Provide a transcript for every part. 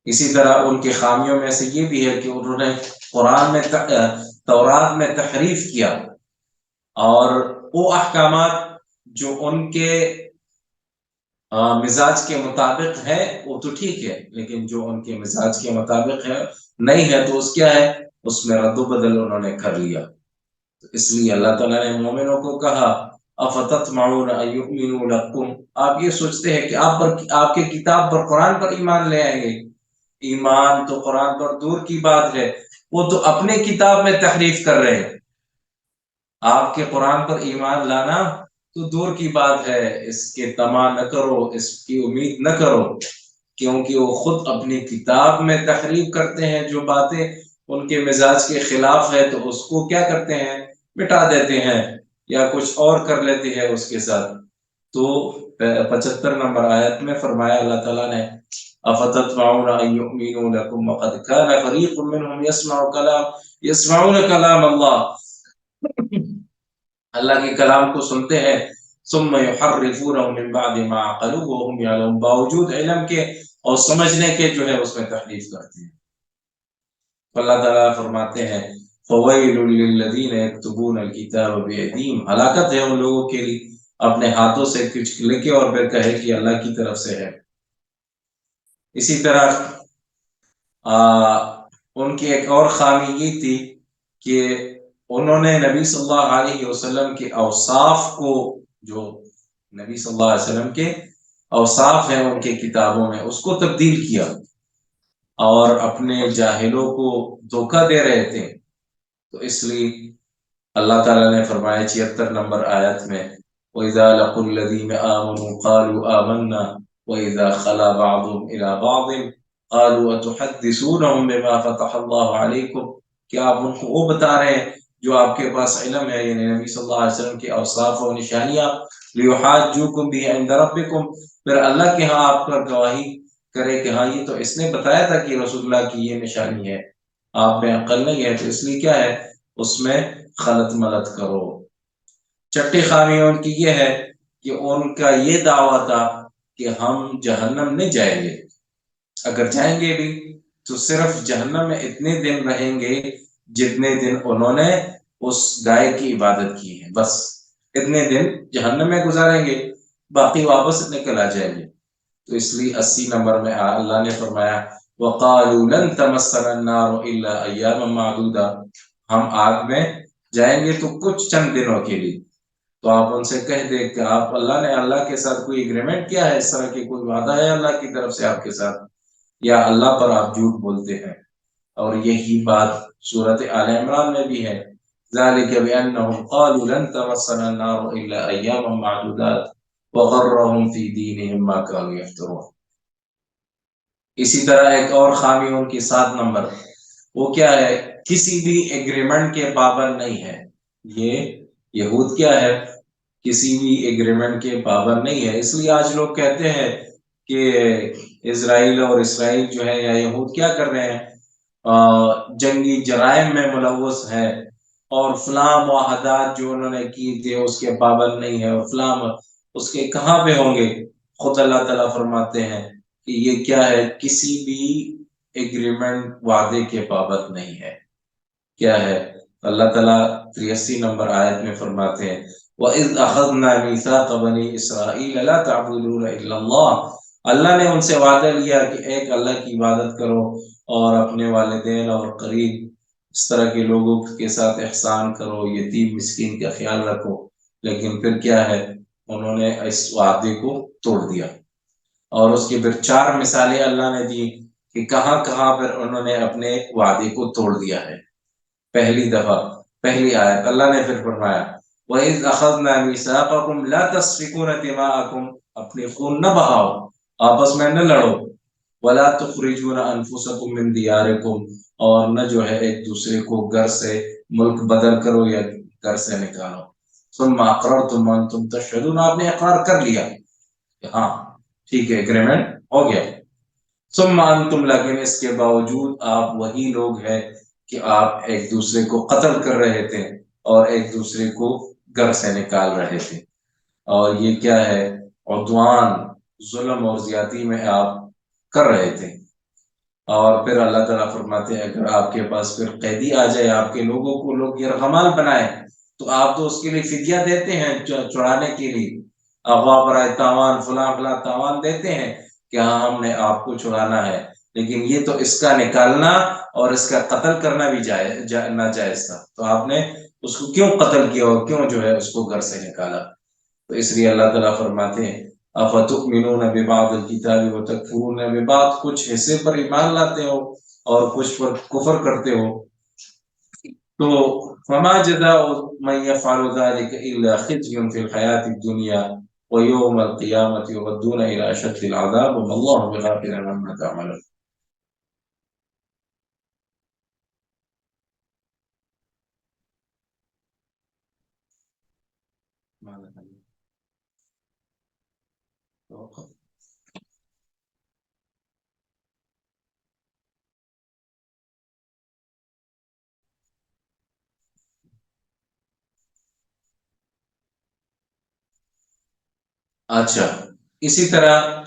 اسی طرح ان کی خامیوں میں سے یہ بھی ہے کہ انہوں نے قرآن میں تورات میں تحریف کیا، اور وہ احکامات جو ان کے مزاج کے مطابق ہے وہ تو ٹھیک ہے، لیکن جو ان کے مزاج کے مطابق ہے نہیں ہے تو اس کیا ہے، اس میں رد و بدل انہوں نے کر لیا۔ تو اس لیے اللہ تعالیٰ نے مومنوں کو کہا افتطمعون ان یؤمنوا لکم، آپ یہ سوچتے ہیں کہ آپ کے کتاب پر، قرآن پر ایمان لے آئیں گے؟ ایمان تو قرآن پر دور کی بات ہے، وہ تو اپنے کتاب میں تحریف کر رہے ہیں۔ آپ کے قرآن پر ایمان لانا تو دور کی بات ہے، اس کے طمع نہ کرو، اس کی امید نہ کرو، کیونکہ وہ خود اپنی کتاب میں تحریف کرتے ہیں۔ جو باتیں ان کے مزاج کے خلاف ہے تو اس کو کیا کرتے ہیں، مٹا دیتے ہیں یا کچھ اور کر لیتے ہیں اس کے ساتھ۔ تو 75 نمبر آیت میں فرمایا اللہ تعالیٰ نے افتطمعون ان یؤمنوا لکم وقد کان فریق منهم یسمعون کلام اللہ کے کلام کو سنتے ہیں، ثم یحرفونہ من بعد ما عقلوہ وهم یعلمون، باوجود علم کے اور سمجھنے کے جو ہے اس میں تحریف کرتے ہیں۔ اللہ تعالیٰ فرماتے ہیں فویل للذین یکتبون الکتاب بایدیہم، ہلاکت ہے ان لوگوں کے لیے اپنے ہاتھوں سے کچھ لکھے اور پھر کہے کہ اللہ کی طرف سے ہے۔ اسی طرح ان کی ایک اور خامی یہ تھی کہ انہوں نے نبی صلی اللہ علیہ وسلم کے اوصاف کو، جو نبی صلی اللہ علیہ وسلم کے اوصاف ہیں ان کے کتابوں میں، اس کو تبدیل کیا اور اپنے جاہلوں کو دھوکہ دے رہے تھے۔ تو اس لیے اللہ تعالیٰ نے فرمایا 76 نمبر آیت میں وَإِذَا لَقُوا الَّذِينَ آمَنُوا قَالُوا آمَنَّا وَإِذَا خَلَا بَعْضُهُمْ إِلَى بَعْضٍ قَالُوا أَتُحَدِّثُونَهُم بِمَا فَتَحَ اللَّهُ عَلَيْكُمْ، کیا آپ ان کو وہ بتا رہے ہیں جو آپ کے پاس علم ہے، یعنی نبی صلی اللہ علیہ وسلم کے اوصاف و نشانیاں، لِيُحَاجُّوكُم بِهِ عِندَ رَبِّكُمْ، پھر اللہ کے ہاں آپ پر گواہی کرے کہ ہاں یہ تو اس نے بتایا تھا کہ رسول اللہ کی یہ نشانی ہے، آپ میں عقل نہیں ہے، تو اس لیے کیا ہے، اس میں خلط ملط کرو۔ چھٹی خامی ان کی یہ ہے کہ ان کا یہ دعویٰ تھا کہ ہم جہنم نہیں جائیں گے، اگر جائیں گے بھی تو صرف جہنم میں اتنے دن رہیں گے جتنے دن انہوں نے اس گائے کی عبادت کی ہے، بس اتنے دن جہنم میں گزاریں گے، باقی واپس نکل آ جائیں گے۔ تو اس لیے 80 نمبر میں اللہ نے فرمایا وَقَالُوا لَن تَمَسَّنَا النَّارُ إِلَّا أَيَّامًا مَّعْدُودَةً، ہم آگ میں جائیں گے تو کچھ چند دنوں کے لیے۔ تو آپ ان سے کہہ دیں کہ اللہ کے ساتھ کوئی ایگریمنٹ کیا ہے، اس طرح کی کوئی وعدہ ہے اللہ کی طرف سے آپ کے ساتھ، یا اللہ پر آپ جھوٹ بولتے ہیں؟ اور یہی بات سورۃ آل عمران میں بھی ہے ذَلِكَ بِأَنَّهُمْ قَالُوا لَن تَمَسَّنَا النَّارُ إِلَّا أَيَّامًا مَّعْدُودَاتٍ وَغَرَّهُمْ فِي دِينِهِم مَّا كَانُوا يَفْتَرُونَ۔ اسی طرح ایک اور خامی ان کی 7 نمبر، وہ کیا ہے، کسی بھی ایگریمنٹ کے پابند نہیں ہے۔ یہ یہود کیا ہے، کسی بھی ایگریمنٹ کے پابند نہیں ہے۔ اس لیے آج لوگ کہتے ہیں کہ اسرائیل جو ہے یا یہود کیا کر رہے ہیں، جنگی جرائم میں ملوث ہے، اور فلاں معاہدات جو انہوں نے کی تھے اس کے پابند نہیں ہے، اور فلاں اس کے کہاں پہ ہوں گے؟ خود اللہ تعالیٰ فرماتے ہیں کہ یہ کیا ہے، کسی بھی ایگریمنٹ وعدے کے پابند نہیں ہے۔ کیا ہے، اللہ تعالیٰ 83 نمبر آیت میں فرماتے ہیں وَإِذْ أَخَذْنَا مِيثَاقَ بَنِي إِسْرَائِيلَ لَا تَعْبُدُونَ إِلَّا اللَّهَ، اللہ نے ان سے وعدہ لیا کہ ایک اللہ کی عبادت کرو اور اپنے والدین اور قریب اس طرح کے لوگوں کے ساتھ احسان کرو، یتیم مسکین کا خیال رکھو، لیکن پھر کیا ہے، انہوں نے اس وعدے کو توڑ دیا۔ اور اس کی پھر 4 مثالیں اللہ نے دی کہ کہاں کہاں پر انہوں نے اپنے وعدے کو توڑ دیا ہے۔ پہلی دفعہ پہلی آیت اللہ نے پھر فرمایا وَإِذْ أَخَذْنَا مِيثَاقَكُمْ لَا تَسْفِكُونَ دِمَاءَكُمْ، اپنے خون نہ بہاؤ، آپس میں نہ لڑو، وَلَا تُخْرِجُونَ أَنفُسَكُمْ مِنْ دِيَارِكُمْ، اور نہ جو ہے ایک دوسرے کو گھر سے ملک بدل کرو یا گھر سے نکالو، ثُمَّ أَقْرَرْتُمْ وَأَنْتُمْ تَشْهَدُونَ، آپ نے اقرار کر لیا کہ ہاں ٹھیک ہے ایگریمنٹ ہو گیا، ثُمَّ أَنْتُمْ، لیکن اس کے باوجود آپ وہی لوگ ہیں کہ آپ ایک دوسرے کو قتل کر رہے تھے اور ایک دوسرے کو گھر سے نکال رہے تھے، اور یہ کیا ہے، عدوان، ظلم اور زیادتی میں آپ کر رہے تھے۔ اور پھر اللہ تعالیٰ فرماتے ہیں اگر آپ کے پاس پھر قیدی آ جائے، آپ کے لوگوں کو لوگ یرغمال بنائے، تو آپ تو اس کے لیے فدیہ دیتے ہیں چھڑانے کے لیے، اغوا برائے تاوان فلاں فلاں تاوان دیتے ہیں کہ ہاں ہم نے آپ کو چھڑانا ہے، لیکن یہ تو اس کا نکالنا اور اس کا قتل کرنا بھی ناجائز تھا، تو آپ نے اس کو کیوں قتل کیا اور کیوں جو ہے اس کو گھر سے نکالا؟ تو اس لیے اللہ تعالیٰ فرماتے ہیں افتؤمنون ببعض الکتاب وتکفرون ببعض، کچھ حصے پر ایمان لاتے ہو اور کچھ پر کفر کرتے ہو، تو فما جزاء من يفعل ذلك الا خزي في الحياة الدنيا ويوم القيامة يردون الى اشد العذاب وما الله بغافل عما تعملون. اچھا، اسی طرح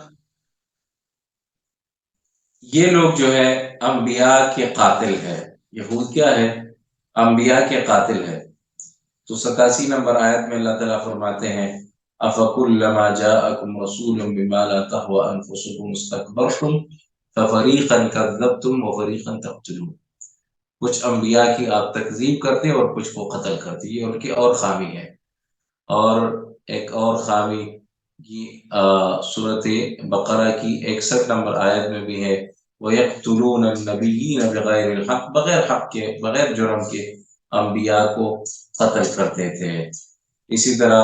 یہ لوگ جو ہے انبیاء کے قاتل ہے، یہود کیا ہے؟ انبیاء کے قاتل ہے. تو 87 نمبر آیت میں اللہ تعالیٰ فرماتے ہیں افکلما جاءکم رسول بما لا تهوى انفسکم استکبرتم ففریقا کذبتم وفریقا تقتلون، کچھ انبیاء کی آپ تکذیب کرتے اور کچھ کو قتل کرتے، یہ ان کی اور خامی ہے. اور ایک اور خامی کی سورۃ بقرہ کی 61 نمبر آیت میں بھی ہے وَيَقْتُلُونَ النَّبِيِّينَ بِغَيْرِ الْحَقِّ، بغیر حق کے، بغیر جرم کے انبیاء کو قتل کرتے تھے. اسی طرح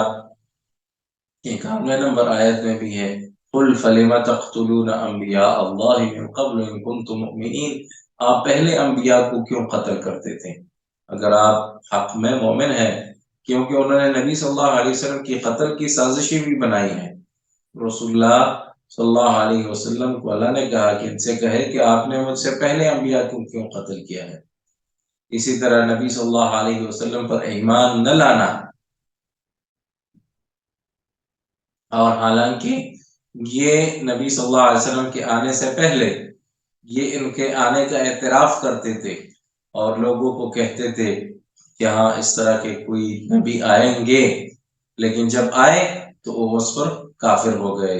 91 نمبر آیت میں بھی ہے قُلْ فَلِمَ تَقْتُلُونَ أَنْبِيَاءَ اللَّهِ مِنْ قَبْلُ إِن كُنْتُمْ مُؤْمِنِينَ، آپ پہلے انبیاء کو کیوں قتل کرتے تھے اگر آپ حق میں مومن ہیں؟ کیونکہ انہوں نے نبی صلی اللہ علیہ وسلم کی قتل کی سازشیں بھی بنائی ہیں. رسول اللہ صلی اللہ علیہ وسلم کو اللہ نے کہا کہ ان سے کہے کہ آپ نے مجھ سے پہلے انبیاء کو کیوں قتل کیا ہے. اسی طرح نبی صلی اللہ علیہ وسلم پر ایمان نہ لانا، اور حالانکہ یہ نبی صلی اللہ علیہ وسلم کے آنے سے پہلے یہ ان کے آنے کا اعتراف کرتے تھے اور لوگوں کو کہتے تھے کہ ہاں اس طرح کے کوئی نبی آئیں گے، لیکن جب آئے تو وہ اس پر کافر ہو گئے.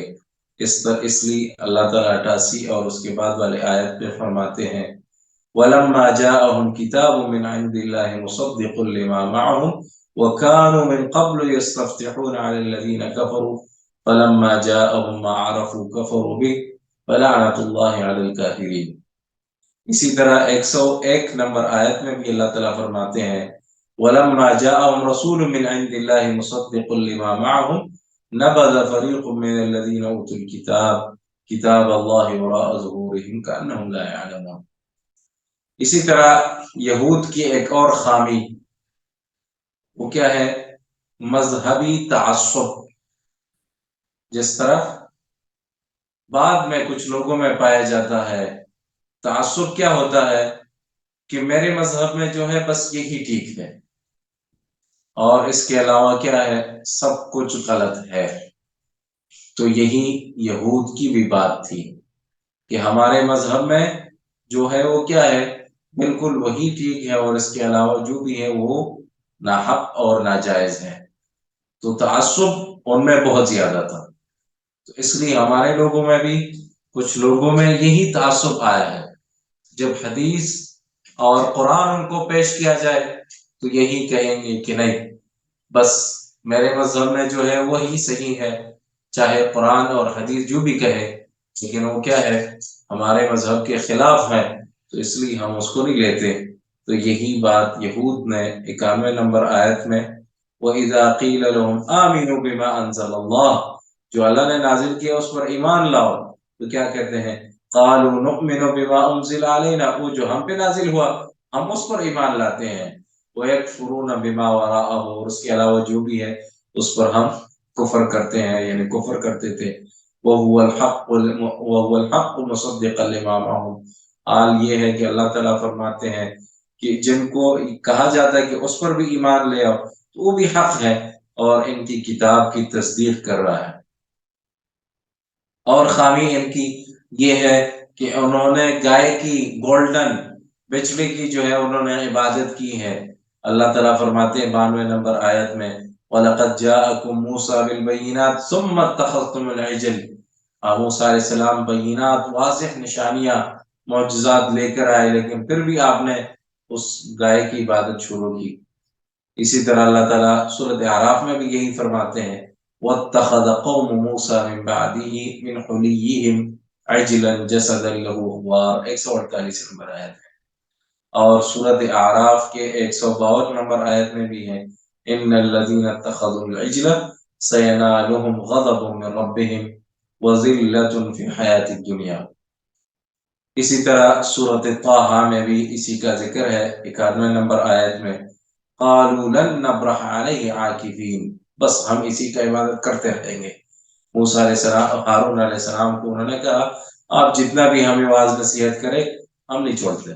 اس لیے اللہ تعالیٰ 88 اور اس کے بعد والے آیت میں فرماتے ہیں وَلَمَّا جَاءَهُمْ كِتَابٌ مِّنْ عِندِ اللَّهِ مُصَدِّقٌ لِمَا مَعَهُمْ وَكَانُوا مِنْ قَبْلُ يَسْتَفْتِحُونَ عَلَى الَّذِينَ كَفَرُوا فَلَمَّا جَاءَهُمْ مَا عَرَفُوا كَفَرُوا بِهِ فَلَعْنَةُ اللَّهِ عَلَى الْكَافِرِينَ. اسی طرح 101 نمبر آیت میں بھی اللہ تعالیٰ فرماتے ہیں وَلَمَّا جَاءَهُمْ رَسُولٌ مِّنْ عِندِ اللَّهِ مُصَدِّقٌ لِمَا مَعَهُمْ نَبَذَ فَرِيقٌ مِّنَ الَّذِينَ أُوتُوا الْكِتَابَ كِتَابَ اللَّهِ وَرَاءَ ظُهُورِهِمْ كَأَنَّهُمْ لَا يَعْلَمُونَ. اسی طرح یہود کی ایک اور خامی وہ کیا ہے؟ مذہبی تعصب. جس طرح بعد میں کچھ لوگوں میں پایا جاتا ہے، تعصب کیا ہوتا ہے کہ میرے مذہب میں جو ہے بس یہی ٹھیک ہے اور اس کے علاوہ کیا ہے سب کچھ غلط ہے. تو یہی یہود کی بھی بات تھی کہ ہمارے مذہب میں جو ہے وہ کیا ہے بالکل وہی ٹھیک ہے اور اس کے علاوہ جو بھی ہے وہ ناحق اور ناجائز ہے. تو تعصب ان میں بہت زیادہ تھا. تو اس لیے ہمارے لوگوں میں بھی کچھ لوگوں میں یہی تعصب آیا ہے، جب حدیث اور قرآن ان کو پیش کیا جائے تو یہی کہیں گے کہ نہیں بس میرے مذہب میں جو ہے وہی صحیح ہے، چاہے قرآن اور حدیث جو بھی کہے، لیکن وہ کیا ہے ہمارے مذہب کے خلاف ہے تو اس لیے ہم اس کو نہیں لیتے. تو یہی بات یہود نے 91 نمبر آیت میں وَإِذَا قِيلَ لَهُمْ آمِنُوا بِمَا أَنزَلَ اللَّهُ، جو اللہ نے نازل کیا اس پر ایمان لاؤ، تو کیا کہتے ہیں قَالُوا نُؤْمِنُ بِمَا أُنزِلَ عَلَيْنَا، وہ جو ہم پہ نازل ہوا ہم اس پر ایمان لاتے ہیں. وَيَكْفُرُونَ بِمَا وَرَاءَهُ، اور اس کے علاوہ جو بھی ہے اس پر ہم کفر کرتے ہیں، یعنی کفر کرتے تھے. وَهُوَ الْحَقُّ مُصَدِّقًا لِمَا مَعَهُمْ. حال یہ ہے کہ اللہ تعالیٰ فرماتے ہیں کہ جن کو کہا جاتا ہے کہ اس پر بھی ایمان لے آؤ تو وہ بھی حق ہے اور ان کی کتاب کی تصدیق کر رہا ہے. اور خامی ان کی یہ ہے کہ انہوں نے گائے کی گولڈن بچڑے کی جو ہے انہوں نے عبادت کی ہے۔ اللہ تعالیٰ فرماتے ہیں 92 نمبر آیت میں وَلَقَدْ جَاءَكُم مُوسَىٰ بِالْبَيِّنَاتِ ثُمَّ اتَّخَذْتُمُ الْعِجْلَ، موسیٰ علیہ السلام بینات واضح نشانیاں معجزات لے کر آئے، لیکن پھر بھی آپ نے اس گائے کی عبادت شروع کی۔ اسی طرح اللہ تعالیٰ سورۃ اعراف میں بھی یہی فرماتے ہیں وَاتَّخَذَ قَوْمُ مُوسَىٰ مِن بَعْدِهِ مِنْ حُلِيِّهِمْ عِجْلًا جَسَدًا لَهُ خُوَارٌ، 148 نمبر آیت ہے۔ اور سورۃ اعراف کے 152 نمبر آیت میں بھی ہے ان الذین اتخذوا العجل سینالهم غضب من ربهم وذلۃ فی الحیاۃ الدنیا۔ اسی طرح سورۃ طٰہٰ میں بھی اسی کا ذکر ہے 91 نمبر آیت میں قالوا لن نبرح علیہ عاکفین، بس ہم اسی کا عبادت کرتے رہیں گے۔ موسیٰ علیہ السلام ہارون علیہ السلام کو انہوں نے کہا آپ جتنا بھی ہمیں واعظ نصیحت کرے ہم نہیں چھوڑتے،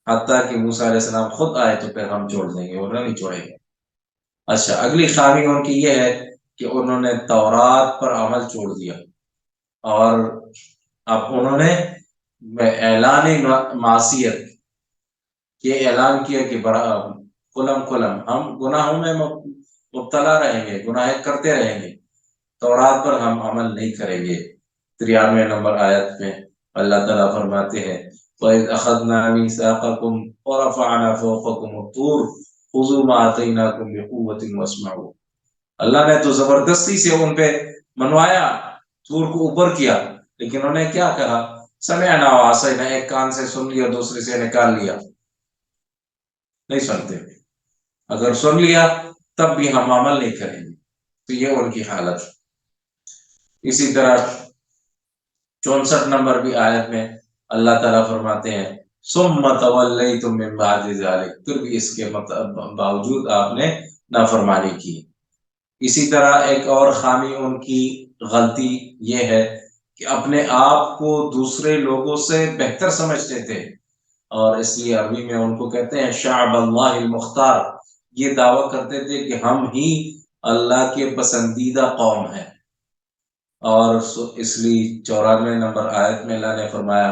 حتیٰ کہ موسیٰ علیہ السلام خود آئے تو پھر ہم چھوڑ دیں گے، ورنہ نہیں چھوڑیں گے۔ اچھا، اگلی خامی ان کی یہ ہے کہ انہوں نے تورات پر عمل چھوڑ دیا، اور اب انہوں نے اعلان معصیت یہ اعلان کیا کہ کلم ہم گناہوں میں مبتلا رہیں گے، گناہ کرتے رہیں گے، تورات پر ہم عمل نہیں کریں گے۔ 93 نمبر آیت میں اللہ تعالیٰ فرماتے ہیں وَإِذْ أَخَذْنَا مِيثَاقَكُمْ وَرَفَعْنَا فَوْقَكُمُ الطُّورَ خُذُوا مَا آتَيْنَاكُمْ بِقُوَّةٍ وَاسْمَعُوا۔ اللہ نے تو زبردستی سے ان پہ منوایا، طور کو اوپر کیا، لیکن انہوں نے کیا کہا سمعنا وعصینا، ایک کان سے سن لیا دوسرے سے نکال لیا، نہیں سنتے، اگر سن لیا تب بھی ہم عمل نہیں کریں گے، تو یہ ان کی حالت۔ اسی طرح 64 نمبر بھی آیت میں اللہ تعالیٰ فرماتے ہیں ثم تولیتم من بعد ذلک، پھر بھی اس کے باوجود آپ نے نافرمانی کی۔ اسی طرح ایک اور خامی ان کی غلطی یہ ہے کہ اپنے آپ کو دوسرے لوگوں سے بہتر سمجھتے تھے، اور اس لیے عربی میں ان کو کہتے ہیں شعب اللہ المختار، یہ دعویٰ کرتے تھے کہ ہم ہی اللہ کے پسندیدہ قوم ہیں۔ اور اس لیے 94 نمبر آیت میں اللہ نے فرمایا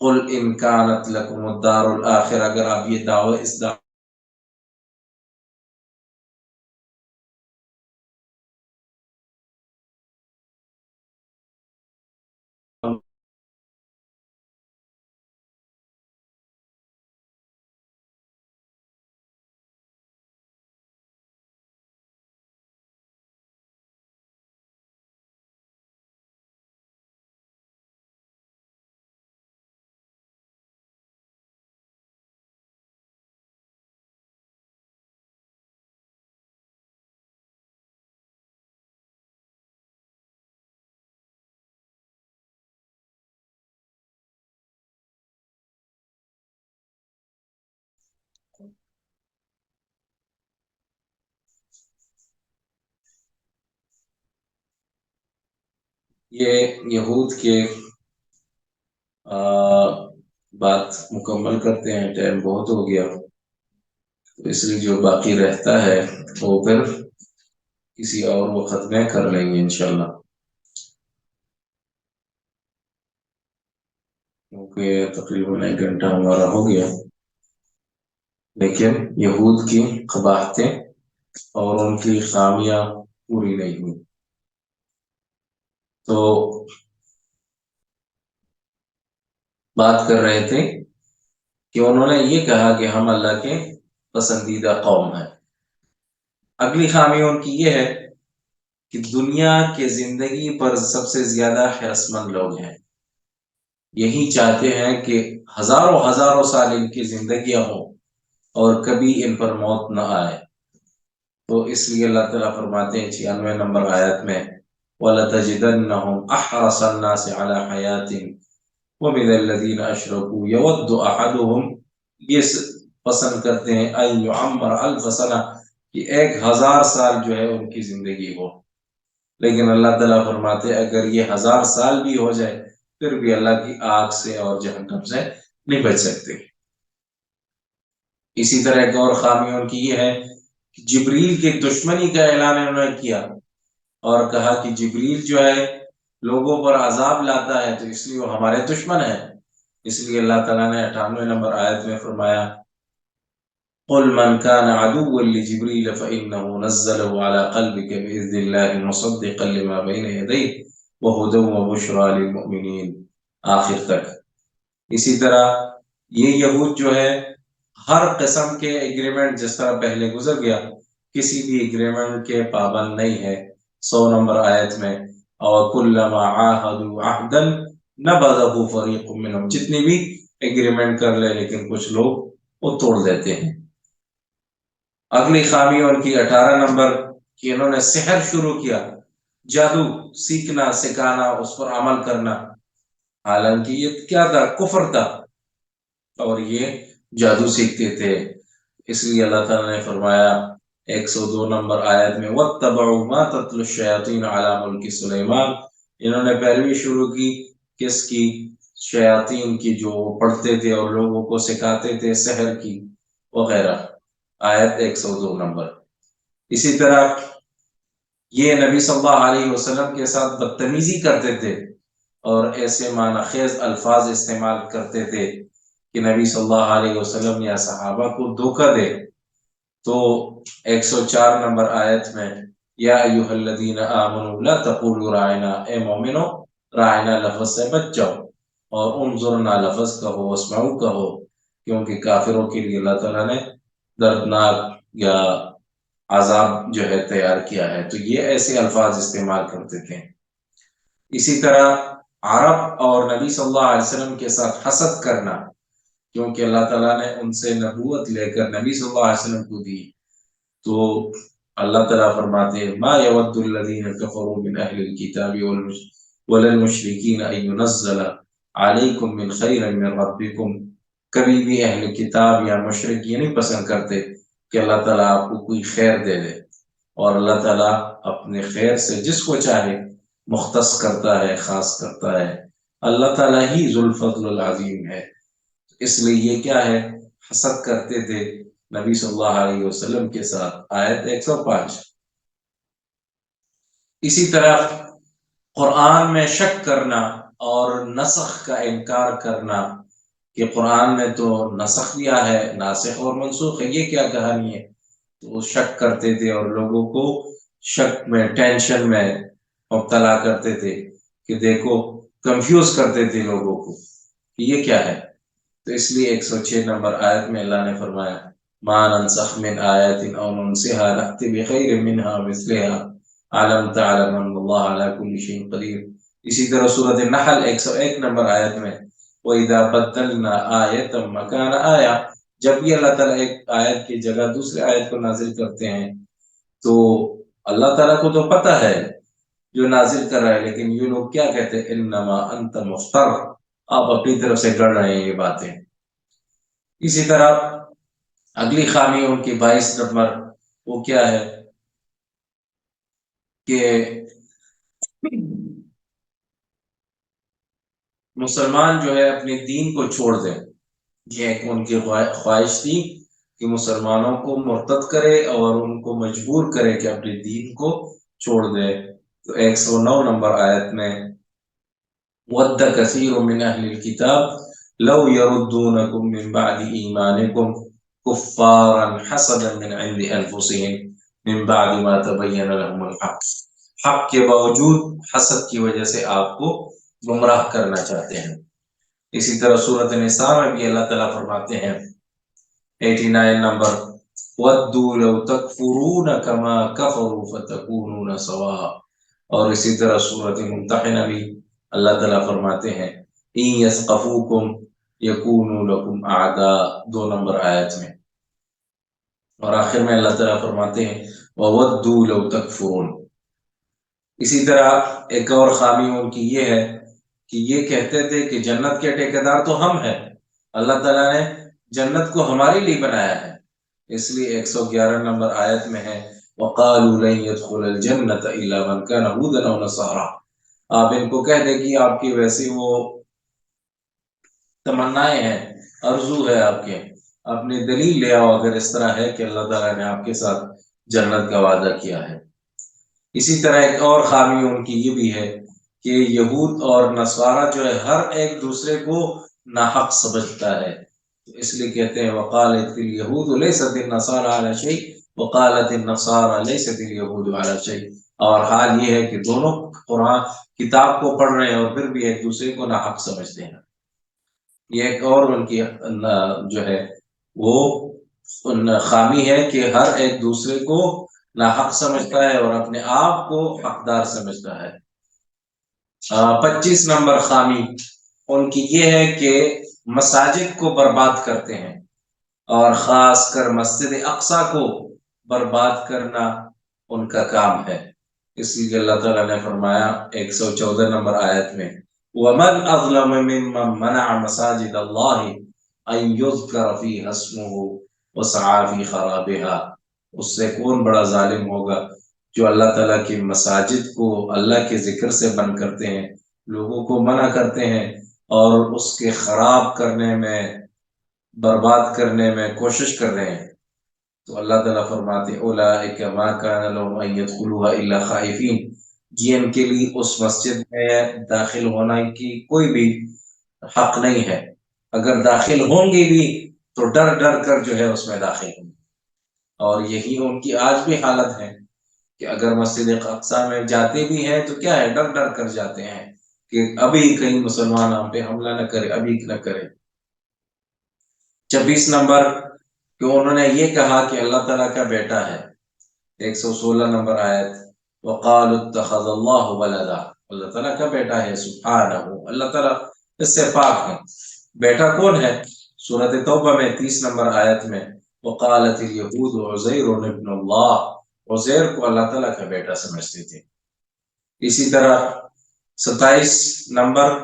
قل ان کانت لکم الدار الآخرہ، اگر آپ یہ دعوی اس دعوی یہ یہود کے بات مکمل کرتے ہیں، ٹائم بہت ہو گیا، اس لیے جو باقی رہتا ہے وہ پھر کسی اور وقت میں کر لیں گے انشاءاللہ، کیونکہ تقریباً 1 گھنٹہ ہمارا ہو گیا، لیکن یہود کی قباحتیں اور ان کی خامیاں پوری نہیں ہوئی۔ تو بات کر رہے تھے کہ انہوں نے یہ کہا کہ ہم اللہ کے پسندیدہ قوم ہیں۔ اگلی خامی ان کی یہ ہے کہ دنیا کے زندگی پر سب سے زیادہ حرص مند لوگ ہیں، یہی چاہتے ہیں کہ ہزاروں سال ان کی زندگیاں ہوں اور کبھی ان پر موت نہ آئے۔ تو اس لیے اللہ تعالیٰ فرماتے ہیں 96 نمبر آیت میں وَلَتَجِدَنَّهُمْ أَحْرَصَ النَّاسِ عَلَى حَيَاةٍ وَمِنَ الَّذِينَ أَشْرَكُوا يَوَدُّ أَحَدُهُمْ، یہ پسند کرتے ہیں أَن يُعَمَّرَ أَلْفَ سَنَةٍ کہ 1000 سال جو ہے ان کی زندگی ہو، لیکن اللہ تعالیٰ فرماتے ہیں اگر یہ 1000 سال بھی ہو جائے پھر بھی اللہ کی آگ سے اور جہنم سے نہیں بچ سکتے۔ اسی طرح ایک اور خامی ان کی یہ ہے کہ جبریل کی دشمنی کا اعلان انہوں نے کیا اور کہا کہ جبریل جو ہے لوگوں پر عذاب لاتا ہے تو اس لیے وہ ہمارے دشمن ہیں۔ اس لیے اللہ تعالیٰ نے 98 نمبر آیت میں فرمایا قل من كان عدوا لجبريل فإنه نزله على قلبك بإذن الله مصدقا لما بين يديه وهدى وبشرى للمؤمنين، آخر تک۔ اسی طرح یہ یہود جو ہے ہر قسم کے ایگریمنٹ، جس طرح پہلے گزر گیا، کسی بھی ایگریمنٹ کے پابند نہیں ہے 100 نمبر آیت میں، اور كلما عاهدوا عهدا نبذه فريق منهم، جتنی بھی ایگریمنٹ کر لے لیکن کچھ لوگ وہ توڑ دیتے ہیں۔ اگلی خامی ان کی 18 نمبر کہ انہوں نے سحر شروع کیا، جادو سیکھنا، سکھانا، اس پر عمل کرنا، حالانکہ یہ کیا تھا؟ کفر تھا، اور یہ جادو سیکھتے تھے۔ اس لیے اللہ تعالیٰ نے فرمایا 102 نمبر آیت میں وَاتَّبَعُوا مَا تَتْلُو الشَّيَاطِينُ عَلَى مُلْكِ سُلَيْمَانَ، انہوں نے پیروی شروع کی کس کی؟ شیاطین کی، جو پڑھتے تھے اور لوگوں کو سکھاتے تھے سحر کی وغیرہ، آیت 102 نمبر۔ اسی طرح یہ نبی صلی اللہ علیہ وسلم کے ساتھ بدتمیزی کرتے تھے اور ایسے معنی خیز الفاظ استعمال کرتے تھے کہ نبی صلی اللہ علیہ وسلم یا صحابہ کو دھوکہ دے۔ تو 104 نمبر آیت میں یا ایھا الذین آمنوا لا تقولوا راعنا، اے مومنو راعنا لفظ سے بچ جاؤ، اور انظرنا لفظ کہو، واسمعوا کہو، کیونکہ کافروں کے لیے اللہ تعالیٰ نے دردناک یا عذاب جو ہے تیار کیا ہے۔ تو یہ ایسے الفاظ استعمال کرتے تھے۔ اسی طرح عرب اور نبی صلی اللہ علیہ وسلم کے ساتھ حسد کرنا، کیونکہ اللہ تعالیٰ نے ان سے نبوت لے کر نبی صلی اللہ علیہ وسلم کو دی، تو اللہ تعالیٰ فرماتے ہیں ما یود الذین کفروا من اہل الکتاب والمشرکین ان ینزل علیکم من خیر من ربکم، کبھی بھی اہل کتاب یا مشرک یہ نہیں پسند کرتے کہ اللہ تعالیٰ آپ کو کوئی خیر دے دے، اور اللہ تعالیٰ اپنے خیر سے جس کو چاہے مختص کرتا ہے، خاص کرتا ہے۔ اللہ تعالیٰ ہی ذو الفضل العظیم ہے، اس لیے یہ کیا ہے؟ حسد کرتے تھے نبی صلی اللہ علیہ وسلم کے ساتھ، آیت 105۔ اسی طرح قرآن میں شک کرنا اور نسخ کا انکار کرنا کہ قرآن میں تو نسخ دیا ہے، ناسخ اور منسوخ ہے، یہ کیا کہانی ہے؟ تو وہ شک کرتے تھے اور لوگوں کو شک میں، ٹینشن میں مبتلا کرتے تھے کہ دیکھو، کنفیوز کرتے تھے لوگوں کو کہ یہ کیا ہے۔ تو اس لیے 106 نمبر آیت میں اللہ نے فرمایا ما ننسخ من آیت او ننسها نأتی بخیر منها مثلها علم تعلم ان اللہ علی کل شیء قدیر۔ اسی طرح سورۃ النحل 101 نمبر آیت میں وَإِذَا بَدَّلْنَا آیَةً مَكَانَ آیَةٍ، جب بھی اللہ تعالیٰ ایک آیت کی جگہ دوسرے آیت کو نازل کرتے ہیں تو اللہ تعالیٰ کو تو پتہ ہے جو نازل کر رہا ہے، لیکن یہ لوگ کیا کہتے ہیں انما انت مفتر، آپ اپنی طرف سے گڑھ رہے ہیں یہ باتیں۔ اسی طرح اگلی خامی ان کی 22 نمبر وہ کیا ہے کہ مسلمان جو ہے اپنے دین کو چھوڑ دیں، یہ ایک ان کی خواہش تھی کہ مسلمانوں کو مرتد کرے اور ان کو مجبور کرے کہ اپنے دین کو چھوڑ دے۔ تو 109 نمبر آیت میں وَدَّ كَثِيرٌ مِّنْ أَهْلِ الْكِتَابِ لَوْ يَرُدُّونَكُم مِّن بَعْدِ إِيمَانِكُمْ كُفَّارًا حَسَدًا مِّنْ عِندِ أَنفُسِهِم مِّن بَعْدِ مَا تَبَيَّنَ لَهُمُ الْحَقُّ، حق کے باوجود حسد کی وجہ سے آپ کو گمراہ کرنا چاہتے ہیں۔ اسی طرح سورۃ النساء میں بھی اللہ تعالیٰ فرماتے ہیں 89 نمبر وَدُّوا لَوْ تَكْفُرُونَ كَمَا كَفَرُوا فَتَكُونُونَ سَوَاءً، اور اسی طرح سورۃ ممتحنہ بھی اللہ تعالیٰ فرماتے ہیں إِن يَثْقَفُوكُمْ يَكُونُوا لَكُمْ أَعْدَاءَ، 2 نمبر آیت میں، اور آخر میں اللہ تعالیٰ فرماتے ہیں وَوَدُّوا لَوْ تَكْفُرُونَ۔ اسی طرح ایک اور خامی ان کی یہ ہے کہ یہ کہتے تھے کہ جنت کے ٹھیکیدار تو ہم ہیں، اللہ تعالیٰ نے جنت کو ہمارے لیے بنایا ہے، اس لیے 111 نمبر آیت میں ہے وَقَالُوا لَن يَدْخُلَ الْجَنَّةَ إِلَّا مَنْ كَانَ هُودًا أَوْ نَصَارَىٰ، آپ ان کو کہہ دیں کہ آپ کی ویسی وہ تمنائیں ہیں، آرزو ہے آپ کے، اپنی دلیل لے آؤ اگر اس طرح ہے کہ اللہ تعالیٰ نے آپ کے ساتھ جنت کا وعدہ کیا ہے۔ اسی طرح ایک اور خامی ان کی یہ بھی ہے کہ یہود اور نصارہ جو ہے ہر ایک دوسرے کو ناحق سمجھتا ہے، تو اس لیے کہتے ہیں وقالت الیہود لیست النصارى علی شیء وقالت النصارى لیست الیہود علی شیء، اور حال یہ ہے کہ دونوں قرآن کتاب کو پڑھ رہے ہیں اور پھر بھی ایک دوسرے کو ناحق سمجھتے ہیں۔ یہ ایک اور ان کی جو ہے وہ خامی ہے کہ ہر ایک دوسرے کو ناحق سمجھتا ہے اور اپنے آپ کو حقدار سمجھتا ہے۔ 25 نمبر خامی ان کی یہ ہے کہ مساجد کو برباد کرتے ہیں، اور خاص کر مسجد اقصی کو برباد کرنا ان کا کام ہے۔ اس لیے اللہ تعالیٰ نے فرمایا 114 نمبر آیت میں وَمَنْ أَظْلَمَ مِمَّنْ مَنَعَ مَسَاجِدَ اللَّهِ أَنْ يُذْكَرَ فِيهَا اسْمُهُ وَسَعَى فِي خَرَابِهَا، اس سے کون بڑا ظالم ہوگا جو اللہ تعالیٰ کی مساجد کو اللہ کے ذکر سے بند کرتے ہیں، لوگوں کو منع کرتے ہیں اور اس کے خراب کرنے میں، برباد کرنے میں کوشش کر رہے ہیں۔ تو اللہ تعالیٰ فرماتے اولئک ما کان لهم ان يدخلوها الا خائفین، یہ ان کے لیے اس مسجد میں داخل ہونا کی کوئی بھی حق نہیں ہے، اگر داخل ہوں گے بھی تو ڈر ڈر کر جو ہے اس میں داخل ہوں گے، اور یہی ان کی آج بھی حالت ہے کہ اگر مسجد اقصی میں جاتے بھی ہیں تو کیا ہے، ڈر ڈر کر جاتے ہیں کہ ابھی کہیں مسلمان ہم پہ حملہ نہ کرے، ابھی نہ کرے۔ 26 نمبر کہ انہوں نے یہ کہا کہ اللہ تعالیٰ کا بیٹا ہے۔ 116 نمبر آیت وَقَالُوا اتَّخَذَ اللَّهُ وَلَدًا، اللہ تعالیٰ کا بیٹا ہے، سبحانہ، اللہ تعالیٰ اس سے پاک ہے۔ بیٹا کون ہے؟ سورۃ توبہ میں 30 نمبر آیت میں وَقَالَتِ الْيَهُودُ عُزَيْرٌ ابْنُ اللَّهِ، عزیر کو اللہ تعالیٰ کا بیٹا سمجھتے تھے۔ اسی طرح 27 نمبر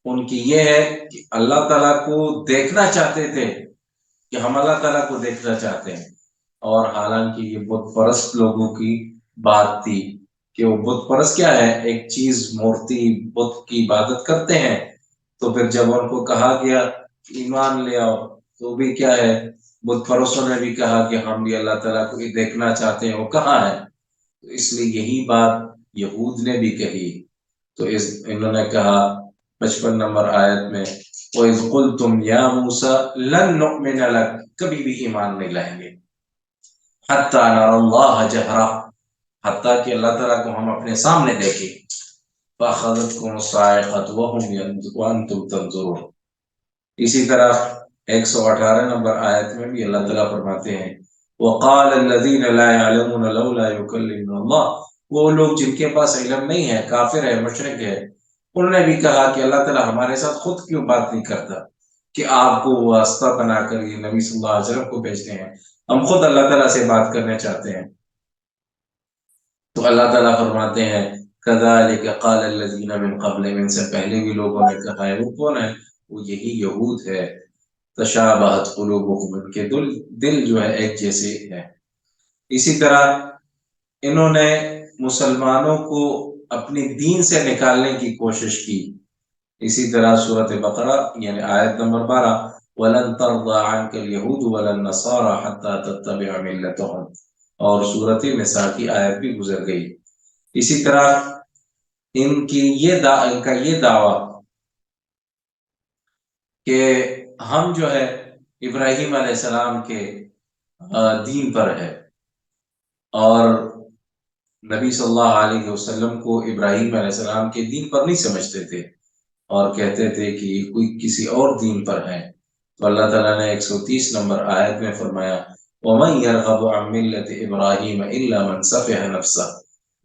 ان کی یہ ہے کہ اللہ تعالیٰ کو دیکھنا چاہتے تھے کہ ہم اللہ تعالیٰ کو دیکھنا چاہتے ہیں، اور حالانکہ یہ بت پرست لوگوں کی بات تھی کہ وہ بت پرست کیا ہے، ایک چیز مورتی بت کی عبادت کرتے ہیں، تو پھر جب ان کو کہا گیا ایمان لے آؤ تو بھی کیا ہے، بت پرستوں نے بھی کہا کہ ہم بھی اللہ تعالیٰ کو دیکھنا چاہتے ہیں، وہ کہاں ہے؟ تو اس لیے یہی بات یہود نے بھی کہی، تو انہوں نے کہا 55 نمبر آیت میں وَإِذْ قُلْتُمْ يَا مُوسَىٰ لَن نُؤْمِنَ لَكَ، کبھی بھی ایمان نہیں لائیں گے، حَتَّىٰ نَرَى اللَّهَ جَهْرَةً، حتیٰ کہ اللہ تعالیٰ کو ہم اپنے سامنے دیکھیں، فَأَخَذَتْكُمُ الصَّاعِقَةُ وَأَنْتُمْ تَنظُرُونَ۔ اسی طرح 118 نمبر آیت میں بھی اللہ تعالیٰ فرماتے ہیں وَقَالَ الَّذِينَ لَا يَعْلَمُونَ لَوْلَا يُكَلِّمُنَا اللَّهُ، وہ لوگ جن کے پاس علم نہیں ہے، کافر ہے، مشرک ہے، انہوں نے بھی کہا کہ اللہ تعالیٰ ہمارے ساتھ خود کیوں بات نہیں کرتا کہ آپ کو واسطہ بنا کر یہ نبی صلی اللہ علیہ وسلم کو بھیجتے ہیں، ہم خود اللہ تعالیٰ سے بات کرنا چاہتے ہیں۔ تو اللہ تعالیٰ فرماتے ہیں كَذَلِكَ قَالَ الَّذِينَ مِن قَبْلِهِمْ، ان سے پہلے بھی لوگوں نے کہا ہے، وہ کون ہے؟ وہ یہی یہود ہے، تشابہت قلوبہم، ان کے دل جو ہے ایک جیسے ہے۔ اسی طرح انہوں نے مسلمانوں کو اپنی دین سے نکالنے کی کوشش کی۔ اسی طرح سورۃ بقرہ یعنی آیت نمبر 12 وَلَن تَرْضَىٰ عَنْكَ الْيَهُودُ وَلَا النَّصَارَىٰ حَتَّىٰ تَتَّبِعَ مِلَّتَهُمْ، اور سورۃ نساء کی آیت بھی گزر گئی۔ اسی طرح ان کا یہ دعویٰ کہ ہم جو ہے ابراہیم علیہ السلام کے دین پر ہے، اور نبی صلی اللہ علیہ وسلم کو ابراہیم علیہ السلام کے دین پر نہیں سمجھتے تھے، اور کہتے تھے کہ کوئی کسی اور دین پر ہے۔ تو اللہ تعالیٰ نے 130 نمبر آیت میں فرمایا وَمَنْ يَرْغَبُ عَنْ مِلَّةِ إِبْرَاهِيمَ إِلَّا مَنْ سَفِهَ نَفْسَهُ،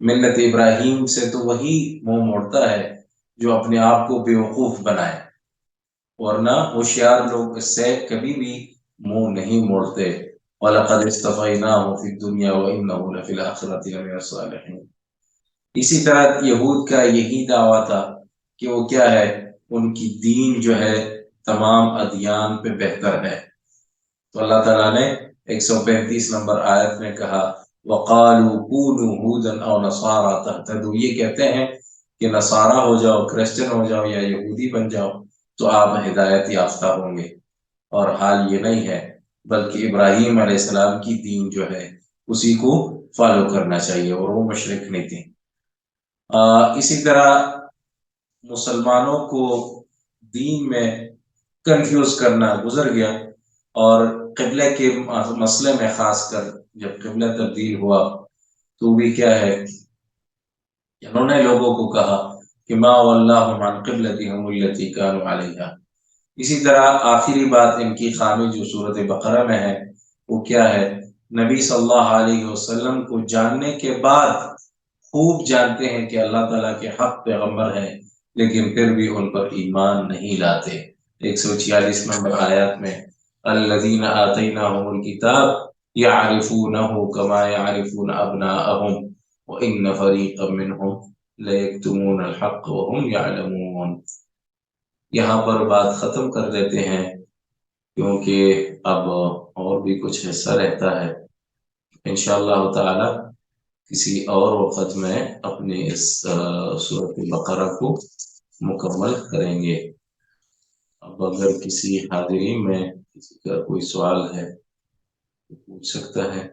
ملت ابراہیم سے تو وہی منہ موڑتا ہے جو اپنے آپ کو بیوقوف بنائے، ورنہ ہوشیار لوگ اس سے کبھی بھی منہ نہیں موڑتے۔ وَلَقَدِ اصْطَفَيْنَاهُ فِي الدُّنْيَا وَإِنَّهُ لَفِي الْآخِرَةِ لَمِنَ الصَّالِحِينَ۔ اسی طرح یہود کا یہی دعویٰ تھا کہ وہ کیا ہے، ان کی دین جو ہے تمام ادیان پہ بہتر ہے۔ تو اللہ تعالیٰ نے 135 نمبر آیت میں کہا وَقَالُوا كُونُوا هُودًا أَوْ نَصَارَىٰ تَهْتَدُوا، یہ کہتے ہیں کہ نصارہ ہو جاؤ، کرسچن ہو جاؤ یا یہودی بن جاؤ تو آپ ہدایت یافتہ ہوں گے، اور حال یہ نہیں ہے، بلکہ ابراہیم علیہ السلام کی دین جو ہے اسی کو فالو کرنا چاہیے، اور وہ مشرک نہیں تھے۔ اسی طرح مسلمانوں کو دین میں کنفیوز کرنا گزر گیا، اور قبلے کے مسئلے میں خاص کر جب قبلہ تبدیل ہوا تو بھی کیا ہے، انہوں نے لوگوں کو کہا کہ ما واللہم عن قبلتہم التی کانوا علیہا۔ اسی طرح آخری بات ان کی خامی جو صورت بقرہ میں ہے وہ کیا ہے، نبی صلی اللہ علیہ وسلم کو جاننے کے بعد خوب جانتے ہیں کہ اللہ تعالیٰ کے حق پیغمبر ہیں، لیکن پھر بھی ان پر ایمان نہیں لاتے۔ 146 نمبر آیات میں الذین آتیناہم الکتاب یعرفونہ کما یعرفون ابناءہم وان فریقا منہم لیکتمون الحق وهم یعلمون۔ یہاں پر بات ختم کر دیتے ہیں کیونکہ اب اور بھی کچھ حصہ رہتا ہے، انشاءاللہ تعالی کسی اور وقت میں اپنی اس سورۃ البقرہ کو مکمل کریں گے۔ اب اگر کسی حاضرین میں کسی کا کوئی سوال ہے تو پوچھ سکتا ہے۔